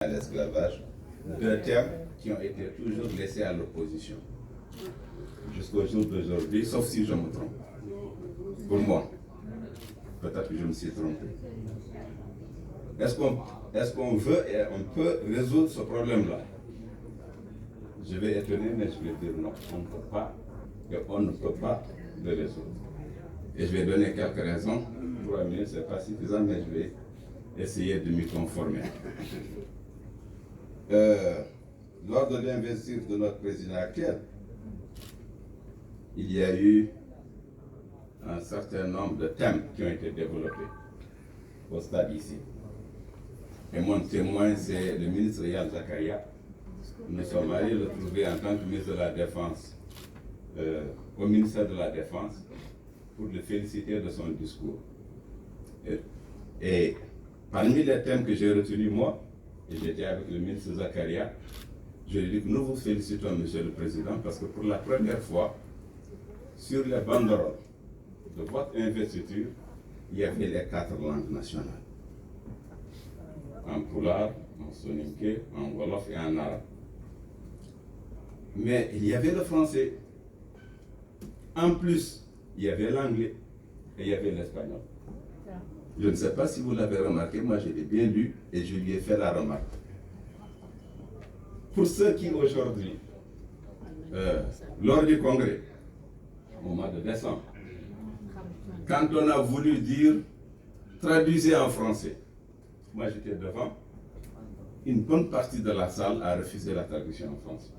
à l'esclavage, deux thèmes qui ont été toujours laissés à l'opposition jusqu'au jour d'aujourd'hui, sauf si je me trompe. Pour moi, peut-être que je me suis trompé. Est-ce qu'on veut et on peut résoudre ce problème-là? Je vais étonner, mais je vais dire non, on ne peut pas et on ne peut pas le résoudre. Et je vais donner quelques raisons. 3 minutes, ce n'est pas suffisant, mais je vais essayer de m'y conformer. Lors de l'investiture de notre président actuel, il y a eu un certain nombre de thèmes qui ont été développés au stade ici. Et mon témoin, c'est le ministre Yann Zakaria. Nous sommes allés le trouver en tant que ministre de la Défense au ministère de la Défense pour le féliciter de son discours. Et parmi les thèmes que j'ai retenus, moi, et j'étais avec le ministre Zakaria, je lui ai dit que nous vous félicitons, Monsieur le Président, parce que pour la première fois, sur les banderoles de votre investiture, il y avait les 4 langues nationales. En Pulaar, en Soninké, en Wolof et en arabe. Mais il y avait le français. En plus, il y avait l'anglais et il y avait l'espagnol. Je ne sais pas si vous l'avez remarqué, moi je l'ai bien lu et je lui ai fait la remarque. Pour ceux qui aujourd'hui, lors du congrès, au mois de décembre, quand on a voulu dire traduisez en français, moi j'étais devant, une bonne partie de la salle a refusé la traduction en français.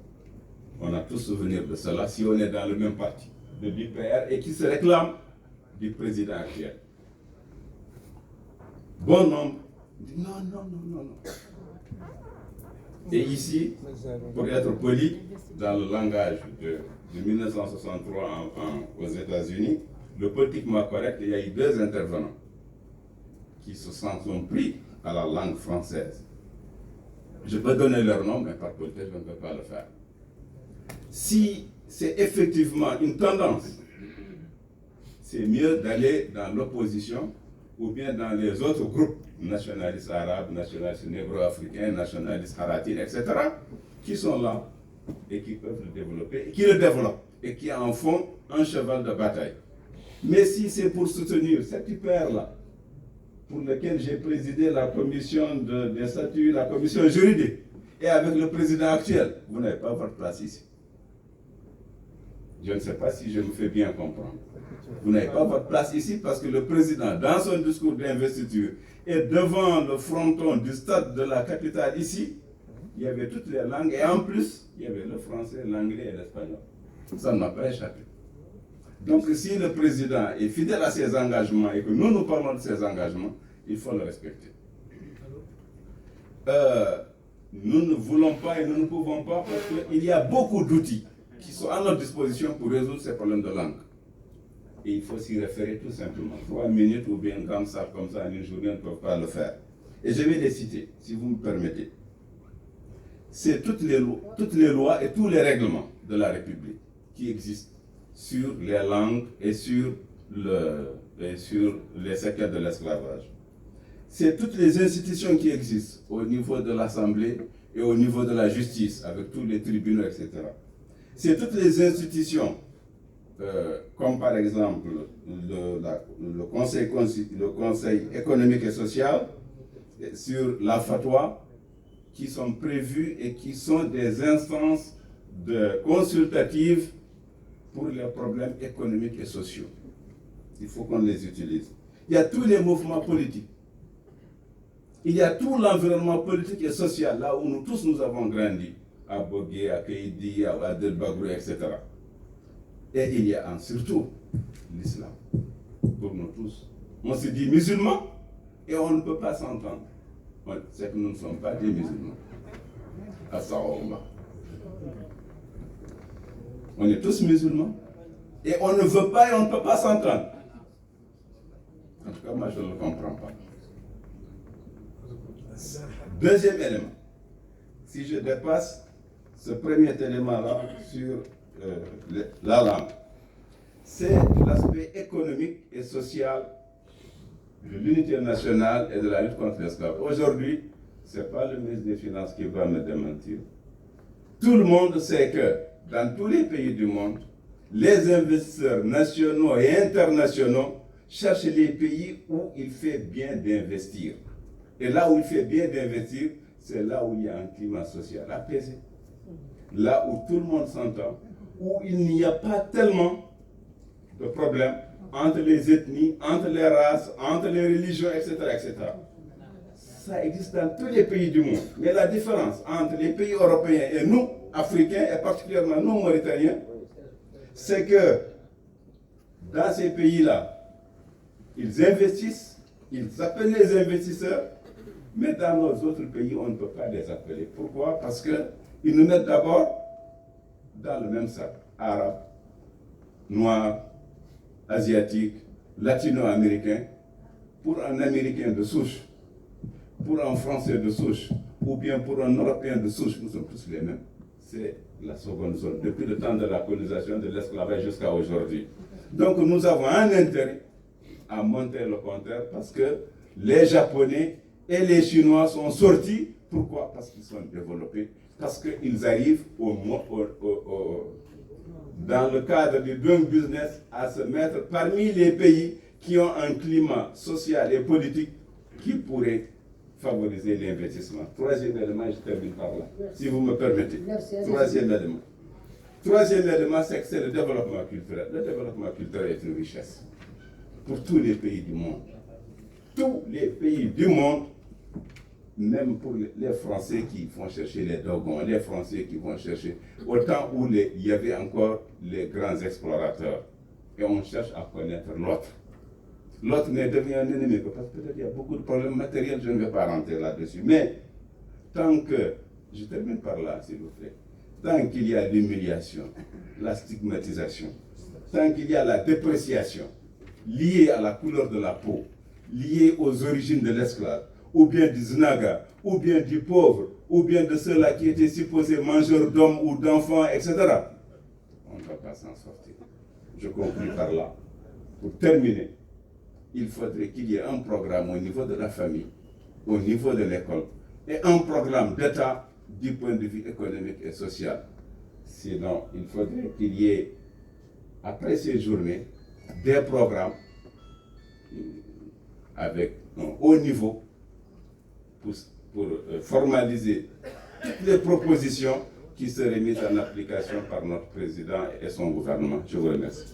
On a tous souvenir de cela si on est dans le même parti, de l'UPR, et qui se réclame du président actuel. Bon nombre dit non. Et ici, pour être poli, dans le langage de 1963 aux États-Unis, le politiquement correct, il y a eu 2 intervenants qui se sont pris à la langue française. Je peux donner leur nom, mais par politesse, je ne peux pas le faire. Si c'est effectivement une tendance, c'est mieux d'aller dans l'opposition ou bien dans les autres groupes nationalistes arabes, nationalistes négro-africains, nationalistes haratines, etc., qui sont là et qui peuvent le développer, et qui le développent, et qui en font un cheval de bataille. Mais si c'est pour soutenir cet hyper-là, pour lequel j'ai présidé la commission des statuts, la commission juridique, et avec le président actuel, vous n'avez pas votre place ici. Je ne sais pas si je me fais bien comprendre. Vous n'avez pas votre place ici parce que le président, dans son discours d'investiture, et devant le fronton du stade de la capitale ici, il y avait toutes les langues, et en plus, il y avait le français, l'anglais et l'espagnol. Ça ne m'a pas échappé. Donc si le président est fidèle à ses engagements et que nous parlons de ses engagements, il faut le respecter. Nous ne voulons pas et nous ne pouvons pas parce qu'il y a beaucoup d'outils qui sont à notre disposition pour résoudre ces problèmes de langue. Et il faut s'y référer tout simplement. 3 minutes ou bien comme ça en une journée, on ne peut pas le faire. Et je vais les citer, si vous me permettez. C'est toutes les lois et tous les règlements de la République qui existent sur les langues et sur les secteurs de l'esclavage. C'est toutes les institutions qui existent au niveau de l'Assemblée et au niveau de la justice, avec tous les tribunaux, etc. C'est toutes les institutions, comme par exemple le Conseil économique et social, sur la fatwa, qui sont prévues et qui sont des instances consultatives pour les problèmes économiques et sociaux. Il faut qu'on les utilise. Il y a tous les mouvements politiques. Il y a tout l'environnement politique et social, là où nous tous nous avons grandi, à Bogué, à Keïdi, à Delbagrou, etc. Et il y a surtout l'islam, pour nous tous. On se dit musulmans et on ne peut pas s'entendre. C'est que nous ne sommes pas des musulmans. Assalamu. On est tous musulmans et on ne veut pas et on ne peut pas s'entendre. En tout cas, moi, je ne le comprends pas. Deuxième élément, si je dépasse ce premier élément-là sur la langue, c'est l'aspect économique et social de l'unité nationale et de la lutte contre l'esclavage. Aujourd'hui, Ce n'est pas le ministre des Finances qui va me démentir. Tout le monde sait que dans tous les pays du monde, les investisseurs nationaux et internationaux cherchent les pays où il fait bien d'investir. Et là où il fait bien d'investir, c'est là où il y a un climat social apaisé. Là où tout le monde s'entend, où il n'y a pas tellement de problèmes entre les ethnies, entre les races, entre les religions, etc., etc. Ça existe dans tous les pays du monde. Mais la différence entre les pays européens et nous, Africains, et particulièrement nous, Mauritaniens, c'est que dans ces pays-là, ils investissent, ils appellent les investisseurs, mais dans nos autres pays, on ne peut pas les appeler. Pourquoi? Parce qu'ils nous mettent d'abord dans le même sac. Arabes, noirs, asiatiques, latino-américains. Pour un Américain de souche, pour un Français de souche, ou bien pour un Européen de souche, nous sommes tous les mêmes. C'est la seconde zone, depuis le temps de la colonisation, de l'esclavage jusqu'à aujourd'hui. Donc nous avons un intérêt à monter le compteur parce que les Japonais et les Chinois sont sortis. Pourquoi? Parce qu'ils sont développés, parce qu'ils arrivent dans le cadre du doing business à se mettre parmi les pays qui ont un climat social et politique qui pourrait favoriser l'investissement. Troisième élément, je termine par là, si vous me permettez. Troisième élément. Troisième élément, c'est que c'est le développement culturel. Le développement culturel est une richesse pour tous les pays du monde. Tous les pays du monde, même pour les Français qui vont chercher les Dogons, les Français qui vont chercher, au temps où il y avait encore les grands explorateurs, et on cherche à connaître l'autre. L'autre n'est devenu un ennemi, parce que peut-être il y a beaucoup de problèmes matériels, je ne vais pas rentrer là-dessus. Mais tant que, je termine par là, s'il vous plaît, tant qu'il y a l'humiliation, la stigmatisation, tant qu'il y a la dépréciation liée à la couleur de la peau, liée aux origines de l'esclave, ou bien du znaga, ou bien du pauvre, ou bien de ceux-là qui étaient supposés mangeurs d'hommes ou d'enfants, etc., on ne va pas s'en sortir. Je conclue par là. Pour terminer, il faudrait qu'il y ait un programme au niveau de la famille, au niveau de l'école, et un programme d'État du point de vue économique et social. Sinon, il faudrait qu'il y ait, après ces journées, des programmes avec un haut niveau pour formaliser toutes les propositions qui seraient mises en application par notre président et son gouvernement. Je vous remercie.